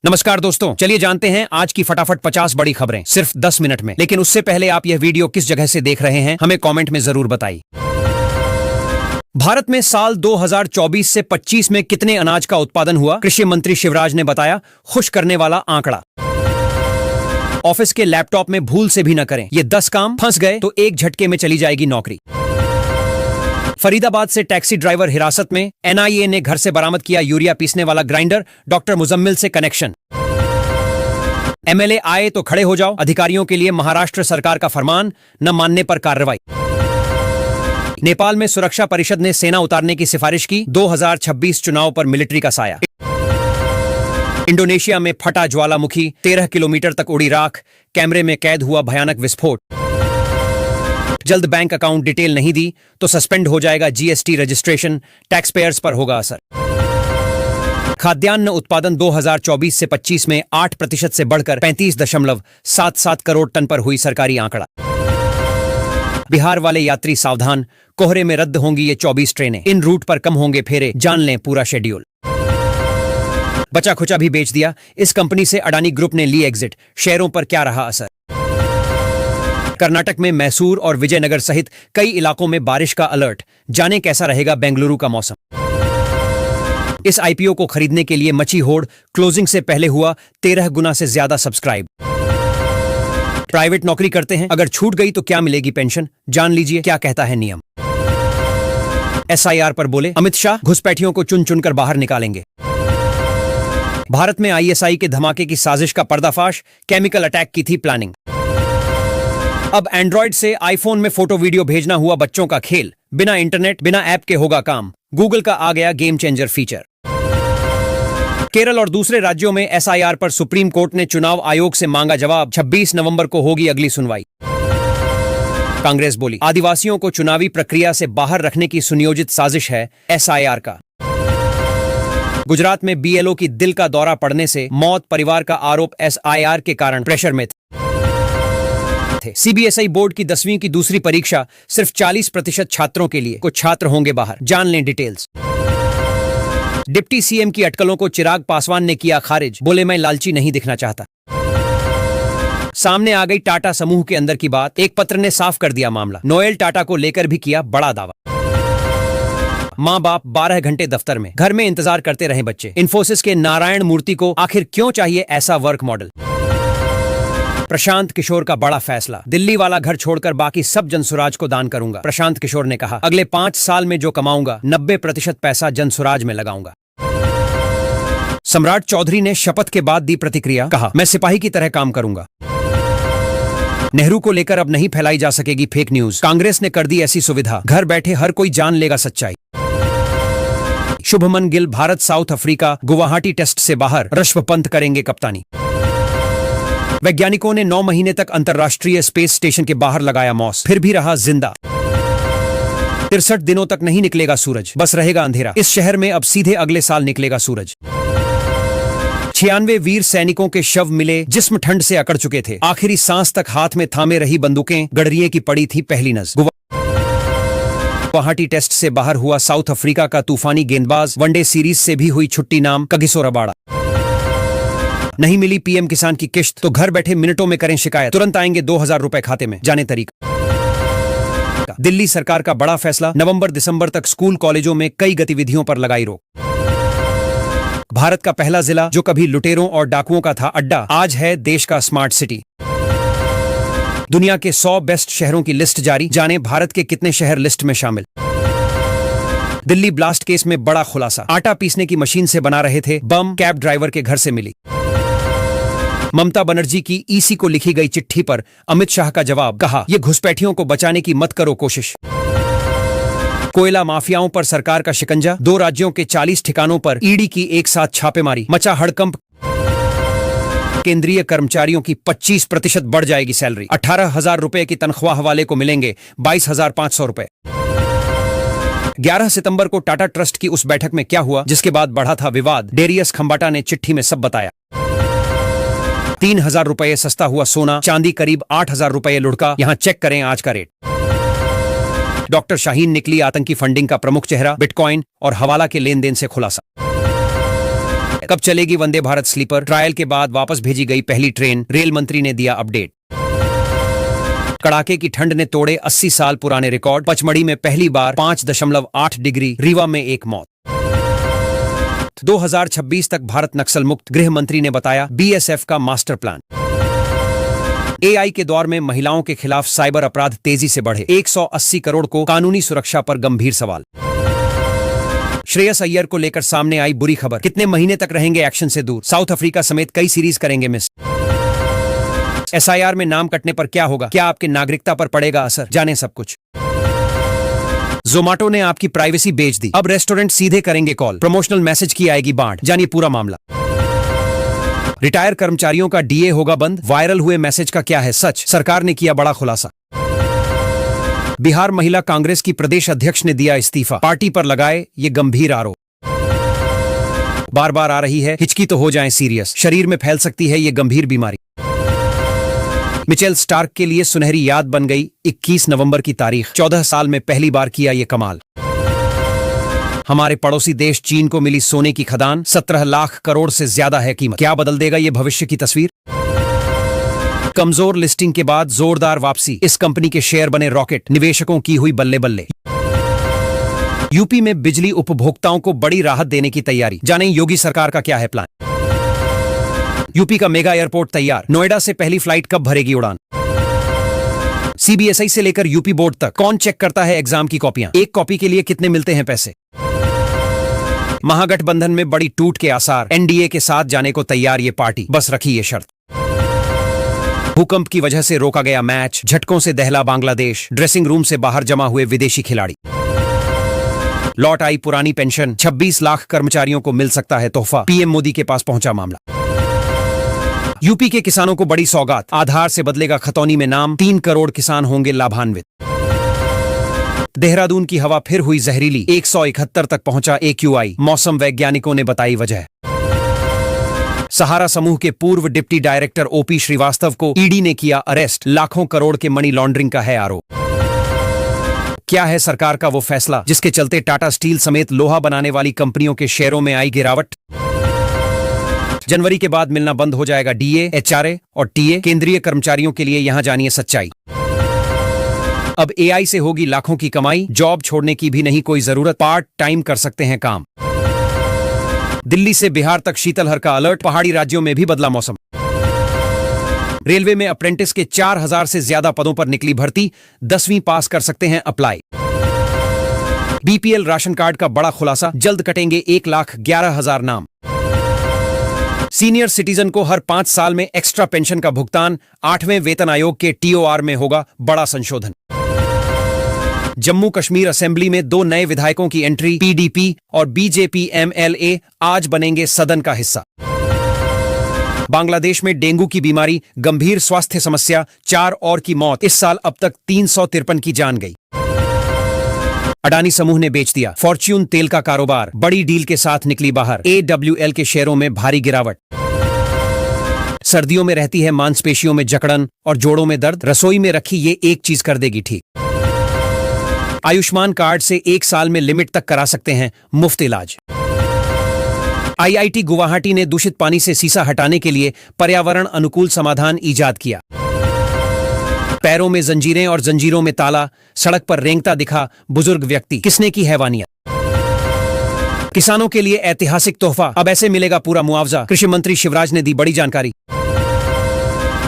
नमस्कार दोस्तों, चलिए जानते हैं आज की फटाफट 50 बड़ी खबरें सिर्फ 10 मिनट में। लेकिन उससे पहले आप यह वीडियो किस जगह से देख रहे हैं हमें कमेंट में जरूर बताइए। भारत में साल 2024 से 25 में कितने अनाज का उत्पादन हुआ? कृषि मंत्री शिवराज ने बताया खुश करने वाला आंकड़ा। ऑफिस के लैपटॉप में भूल से भी न करें, ये 10 काम फंस गए तो एक झटके में चली जाएगी नौकरी। फरीदाबाद से टैक्सी ड्राइवर हिरासत में, एनआईए ने घर से बरामद किया यूरिया पीसने वाला ग्राइंडर, डॉक्टर मुजम्मिल से कनेक्शन। एमएलए आए तो खड़े हो जाओ, अधिकारियों के लिए महाराष्ट्र सरकार का फरमान, न मानने पर कार्रवाई। नेपाल में सुरक्षा परिषद ने सेना उतारने की सिफारिश की, 2026 चुनाव पर मिलिट्री का साया। इंडोनेशिया में फटा ज्वालामुखी, 13 किलोमीटर तक उड़ी राख, कैमरे में कैद हुआ भयानक विस्फोट। जल्द बैंक अकाउंट डिटेल नहीं दी तो सस्पेंड हो जाएगा जीएसटी रजिस्ट्रेशन, टैक्स पेयर्स पर होगा असर। खाद्यान्न उत्पादन 2024 से 25 में 8% से बढ़कर 35.77 करोड़ टन पर हुई सरकारी आंकड़ा। बिहार वाले यात्री सावधान, कोहरे में रद्द होंगी ये 24 ट्रेनें, इन रूट पर कम होंगे फेरे, जान लें पूरा शेड्यूल। बचा खुचा भी बेच दिया, इस कंपनी से अडानी ग्रुप ने ली एग्जिट, शेयरों पर क्या रहा असर? कर्नाटक में मैसूर और विजयनगर सहित कई इलाकों में बारिश का अलर्ट, जाने कैसा रहेगा बेंगलुरु का मौसम। इस आईपीओ को खरीदने के लिए मची होड़, क्लोजिंग से पहले हुआ 13 गुना से ज्यादा सब्सक्राइब। प्राइवेट नौकरी करते हैं, अगर छूट गई तो क्या मिलेगी पेंशन? जान लीजिए क्या कहता है नियम। एसआईआर पर बोले अमित शाह, घुसपैठियों को चुन चुनकर बाहर निकालेंगे। भारत में आईएसआई के धमाके की साजिश का पर्दाफाश, केमिकल अटैक की थी प्लानिंग। अब एंड्रॉइड से आईफोन में फोटो वीडियो भेजना हुआ बच्चों का खेल, बिना इंटरनेट बिना ऐप के होगा काम, गूगल का आ गया गेम चेंजर फीचर। केरल और दूसरे राज्यों में एसआईआर पर सुप्रीम कोर्ट ने चुनाव आयोग से मांगा जवाब, 26 नवंबर को होगी अगली सुनवाई। कांग्रेस बोली आदिवासियों को चुनावी प्रक्रिया से बाहर रखने की सुनियोजित साजिश है एसआईआर का। गुजरात में बीएलओ की दिल का दौरा पड़ने से मौत, परिवार का आरोप एसआईआर के कारण प्रेशर में थे। सीबीएसई बोर्ड की 10वीं की दूसरी परीक्षा सिर्फ 40% छात्रों के लिए, कुछ छात्र होंगे बाहर, जान लें डिटेल्स। डिप्टी सीएम की अटकलों को चिराग पासवान ने किया खारिज, बोले मैं लालची नहीं दिखना चाहता। सामने आ गई टाटा समूह के अंदर की बात, एक पत्र ने साफ कर दिया मामला, नोएल टाटा को लेकर भी किया बड़ा दावा। मां बाप 12 घंटे दफ्तर में, घर में इंतजार करते रहे बच्चे। इन्फोसिस के नारायण मूर्ति को आखिर क्यों चाहिए ऐसा वर्क मॉडल? प्रशांत किशोर का बड़ा फैसला, दिल्ली वाला घर छोड़कर बाकी सब जनसुराज को दान करूंगा। प्रशांत किशोर ने कहा अगले 5 साल में जो कमाऊंगा 90% पैसा जनसुराज में लगाऊंगा। सम्राट चौधरी ने शपथ के बाद दी प्रतिक्रिया, कहा मैं सिपाही की तरह काम करूंगा। नेहरू को लेकर अब नहीं फैलाई जा सकेगी फेक न्यूज, कांग्रेस ने कर दी ऐसी सुविधा, घर बैठे हर कोई जान लेगा सच्चाई। Shubman Gill Bharat South Africa Guwahati test से बाहर, ऋषभ पंत करेंगे कप्तानी। वैज्ञानिकों ने 9 महीने तक अंतरराष्ट्रीय स्पेस स्टेशन के बाहर लगाया मॉस, फिर भी रहा जिंदा। 63 दिनों तक नहीं निकलेगा सूरज, बस रहेगा अंधेरा। इस शहर में अब सीधे अगले साल निकलेगा सूरज। 96 वीर सैनिकों के शव मिले, जिस्म ठंड से अकड़ चुके थे, आखिरी सांस तक हाथ में थामे रही बंदूकें, गडरिये की पड़ी थी पहली नज़र। गुवाहाटी टेस्ट से बाहर हुआ साउथ अफ्रीका का तूफानी गेंदबाज, वनडे सीरीज से भी हुई छुट्टी, नाम कगिसो रबाड़ा। नहीं मिली पीएम किसान की किश्त तो घर बैठे मिनटों में करें शिकायत, तुरंत आएंगे 2000 रुपए खाते में, जाने तरीका। दिल्ली सरकार का बड़ा फैसला, नवंबर दिसंबर तक स्कूल कॉलेजों में कई गतिविधियों पर लगाई रोक। भारत का पहला जिला जो कभी लुटेरों और डाकुओं का था अड्डा, आज है देश का स्मार्ट सिटी। दुनिया के 100 बेस्ट शहरों की लिस्ट जारी, जाने भारत के कितने शहर लिस्ट में शामिल। दिल्ली ब्लास्ट केस में बड़ा खुलासा, आटा पीसने की मशीन से बना रहे थे बम, कैब ड्राइवर के घर से मिली। ममता बनर्जी की ईसी को लिखी गई चिट्ठी पर अमित शाह का जवाब, कहा ये घुसपैठियों को बचाने की मत करो कोशिश। कोयला माफियाओं पर सरकार का शिकंजा, 2 राज्यों के 40 ठिकानों पर ईडी की एक साथ छापेमारी, मचा हड़कंप। केंद्रीय कर्मचारियों की 25% बढ़ जाएगी सैलरी, 18,000 रुपए की तनख्वाह वाले को मिलेंगे 22,500 रुपए। 11 सितंबर को टाटा ट्रस्ट की उस बैठक में क्या हुआ जिसके बाद बढ़ा था विवाद, डेरियस खंबाटा ने चिट्ठी में सब बताया। 3,000 रुपए सस्ता हुआ सोना, चांदी करीब 8,000 रुपए लुढ़का, यहां चेक करें आज का रेट। डॉक्टर शाहीन निकली आतंकी फंडिंग का प्रमुख चेहरा, बिटकॉइन और हवाला के लेन देन से खुलासा। शिकायत। कब चलेगी वंदे भारत स्लीपर? ट्रायल के बाद वापस भेजी गई पहली ट्रेन, रेल मंत्री ने दिया अपडेट। कड़ाके की ठंड ने तोड़े 80 साल पुराने रिकॉर्ड। पचमढ़ी में पहली बार 5.8 डिग्री, रीवा में एक मौत। 2026 तक भारत नक्सल मुक्त, गृह मंत्री ने बताया बीएसएफ का मास्टर प्लान। एआई के दौर में महिलाओं के खिलाफ साइबर अपराध तेजी से बढ़े, 180 करोड़ को कानूनी सुरक्षा पर गंभीर सवाल। श्रेयस अय्यर को लेकर सामने आई बुरी खबर, कितने महीने तक रहेंगे एक्शन से दूर। साउथ अफ्रीका समेत कई सीरीज करेंगे मिस। एसआईआर में नाम कटने पर क्या होगा, क्या आपकी नागरिकता पर पड़ेगा असर, जाने सब कुछ। जोमाटो ने आपकी प्राइवेसी बेच दी, अब रेस्टोरेंट सीधे करेंगे कॉल, प्रमोशनल मैसेज की आएगी बांट, जानिए पूरा मामला। रिटायर कर्मचारियों का डीए होगा बंद, वायरल हुए मैसेज का क्या है सच, सरकार ने किया बड़ा खुलासा। बिहार महिला कांग्रेस की प्रदेश अध्यक्ष ने दिया इस्तीफा, पार्टी पर लगाए ये गंभीर आरोप। बार बार आ रही है हिचकी तो हो जाए सीरियस, शरीर में फैल सकती है ये गंभीर बीमारी। मिचेल स्टार्क के लिए सुनहरी याद बन गई 21 नवंबर की तारीख, 14 साल में पहली बार किया ये कमाल। हमारे पड़ोसी देश चीन को मिली सोने की खदान, 17 लाख करोड़ से ज्यादा है कीमत, क्या बदल देगा ये भविष्य की तस्वीर। कमजोर लिस्टिंग के बाद जोरदार वापसी, इस कंपनी के शेयर बने रॉकेट, निवेशकों की हुई बल्ले बल्ले। यूपी में बिजली उपभोक्ताओं को बड़ी राहत देने की तैयारी, जानें योगी सरकार का क्या है प्लान। यूपी का मेगा एयरपोर्ट तैयार, नोएडा से पहली फ्लाइट कब भरेगी उड़ान। सीबीएसई से लेकर यूपी बोर्ड तक कौन चेक करता है एग्जाम की कॉपियां, एक कॉपी के लिए कितने मिलते हैं पैसे। महागठबंधन में बड़ी टूट के आसार, एनडीए के साथ जाने को तैयार ये पार्टी, बस रखी ये शर्त। भूकंप की वजह से रोका गया मैच, झटकों से दहला बांग्लादेश, ड्रेसिंग रूम से बाहर जमा हुए विदेशी खिलाड़ी। लौट आई पुरानी पेंशन, 26 लाख कर्मचारियों को मिल सकता है तोहफा, पीएम मोदी के पास पहुंचा मामला। यूपी के किसानों को बड़ी सौगात, आधार से बदलेगा खतौनी में नाम, 3 करोड़ किसान होंगे लाभान्वित। देहरादून की हवा फिर हुई जहरीली, 171 तक पहुंचा एक्यूआई, मौसम वैज्ञानिकों ने बताई वजह। सहारा समूह के पूर्व डिप्टी डायरेक्टर ओपी श्रीवास्तव को ईडी ने किया अरेस्ट, लाखों करोड़ के मनी लॉन्ड्रिंग का है आरोप। क्या है सरकार का वो फैसला जिसके चलते टाटा स्टील समेत लोहा बनाने वाली कंपनियों के शेयरों में आई गिरावट। जनवरी के बाद मिलना बंद हो जाएगा डीए, एचआरए और टीए, केंद्रीय कर्मचारियों के लिए यहां जानिए सच्चाई। अब एआई से होगी लाखों की कमाई, जॉब छोड़ने की भी नहीं कोई जरूरत, पार्ट टाइम कर सकते हैं काम। दिल्ली से बिहार तक शीतलहर का अलर्ट, पहाड़ी राज्यों में भी बदला मौसम। रेलवे में अप्रेंटिस के 4000 से ज्यादा पदों पर निकली भर्ती, 10वीं पास कर सकते हैं अप्लाई। बीपीएल राशन कार्ड का बड़ा खुलासा, जल्द कटेंगे 1,11,000 नाम। सीनियर सिटीजन को हर 5 साल में एक्स्ट्रा पेंशन का भुगतान, 8वें वेतन आयोग के टीओआर में होगा बड़ा संशोधन। जम्मू कश्मीर असेंबली में 2 नए विधायकों की एंट्री, पीडीपी और बीजेपी एमएलए आज बनेंगे सदन का हिस्सा। बांग्लादेश में डेंगू की बीमारी, गंभीर स्वास्थ्य समस्या, 4 और की मौत, इस साल अब तक 353 की जान गई। अडानी समूह ने बेच दिया फॉर्च्यून तेल का कारोबार, बड़ी डील के साथ निकली बाहर, एडब्ल्यूएल के शेयरों में भारी गिरावट। सर्दियों में रहती है मांसपेशियों में जकड़न और जोड़ों में दर्द, रसोई में रखी ये एक चीज कर देगी ठीक। आयुष्मान कार्ड से 1 साल में लिमिट तक करा सकते हैं मुफ्त इलाज। आईआईटी गुवाहाटी ने दूषित पानी से सीसा हटाने के लिए पर्यावरण अनुकूल समाधान इजाद किया। पैरों में जंजीरें और जंजीरों में ताला, सड़क पर रेंगता दिखा बुजुर्ग व्यक्ति, किसने की हैवानियत। किसानों के लिए ऐतिहासिक तोहफा, अब ऐसे मिलेगा पूरा मुआवजा, कृषि मंत्री शिवराज ने दी बड़ी जानकारी।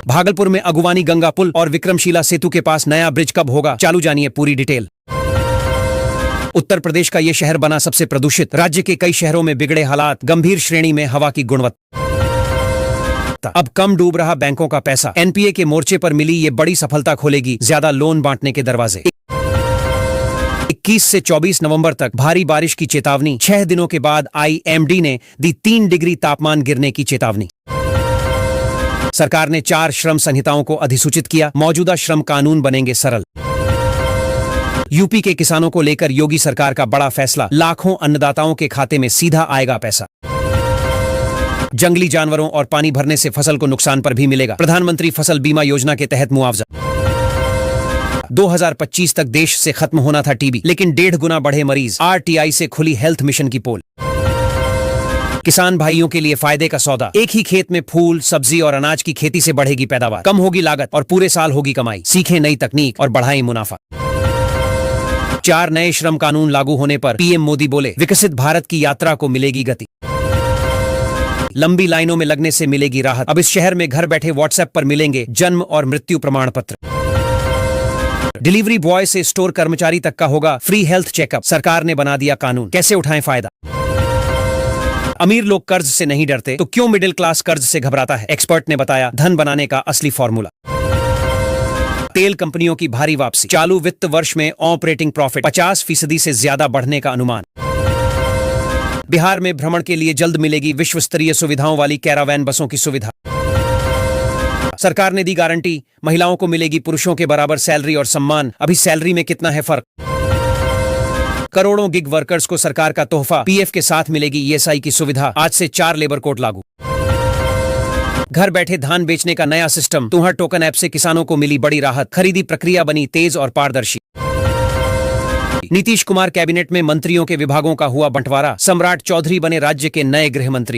भागलपुर में अगुवानी गंगा पुल और विक्रमशिला सेतु के पास नया ब्रिज कब होगा, चालू जानिए पूरी डिटेल। उत्तर प्रदेश का यह शहर बना सबसे प्रदूषित, राज्य के कई शहरों में बिगड़े हालात, गंभीर श्रेणी में हवा की गुणवत्ता। अब कम डूब रहा बैंकों का पैसा, एनपीए के मोर्चे पर मिली ये बड़ी सफलता खोलेगी ज्यादा लोन बांटने के दरवाजे। 21 से 24 नवंबर तक भारी बारिश की चेतावनी, 6 दिनों के बाद आईएमडी ने दी 3 डिग्री तापमान गिरने की चेतावनी। सरकार ने 4 श्रम संहिताओं को अधिसूचित किया, मौजूदा श्रम कानून बनेंगे सरल। यूपी के किसानों को लेकर योगी सरकार का बड़ा फैसला, लाखों अन्नदाताओं के खाते में सीधा आएगा पैसा। जंगली जानवरों और पानी भरने से फसल को नुकसान पर भी मिलेगा, प्रधानमंत्री फसल बीमा योजना के तहत मुआवजा। 2025 तक देश से खत्म होना था टीबी, लेकिन 1.5 गुना बढ़े मरीज, आरटीआई से खुली हेल्थ मिशन की पोल। किसान भाइयों के लिए फायदे का सौदा। एक ही खेत में फूल, सब्जी और अनाज की खेती से बढ़ेगी पैदावार, कम होगी लागत और पूरे साल होगी कमाई। सीखें नई तकनीक और बढ़ाएं मुनाफा। 4 नए श्रम कानून लागू होने पर पीएम मोदी बोले, विकसित भारत की यात्रा को मिलेगी गति। लंबी लाइनों में लगने से मिलेगी राहत। अब इस शहर में घर बैठे व्हाट्सएप पर मिलेंगे जन्म और मृत्यु प्रमाण पत्र। डिलीवरी बॉय से स्टोर कर्मचारी तक का होगा फ्री हेल्थ चेकअप। सरकार ने बना दिया कानून, कैसे उठाएं फायदा। अमीर लोग कर्ज से नहीं डरते तो क्यों मिडिल क्लास कर्ज से घबराता है। एक्सपर्ट ने बताया धन बनाने का असली फॉर्मूला। तेल कंपनियों की भारी वापसी। चालू वित्त वर्ष में ऑपरेटिंग प्रॉफिट 50% से ज्यादा बढ़ने का अनुमान। बिहार में भ्रमण के लिए जल्द मिलेगी विश्व स्तरीय सुविधाओं वाली कैरावैन बसों की सुविधा। सरकार ने दी गारंटी, महिलाओं को मिलेगी पुरुषों के बराबर सैलरी और सम्मान। अभी सैलरी में कितना है फर्क। करोड़ों गिग वर्कर्स को सरकार का तोहफा, पीएफ के साथ मिलेगी ईएसआई की सुविधा। आज से 4 लेबर कोड लागू। घर बैठे धान बेचने का नया सिस्टम। तुहर टोकन ऐप से किसानों को मिली बड़ी राहत। खरीदी प्रक्रिया बनी तेज और पारदर्शी। नीतीश कुमार कैबिनेट में मंत्रियों के विभागों का हुआ बंटवारा। सम्राट चौधरी बने राज्य के नए गृह मंत्री।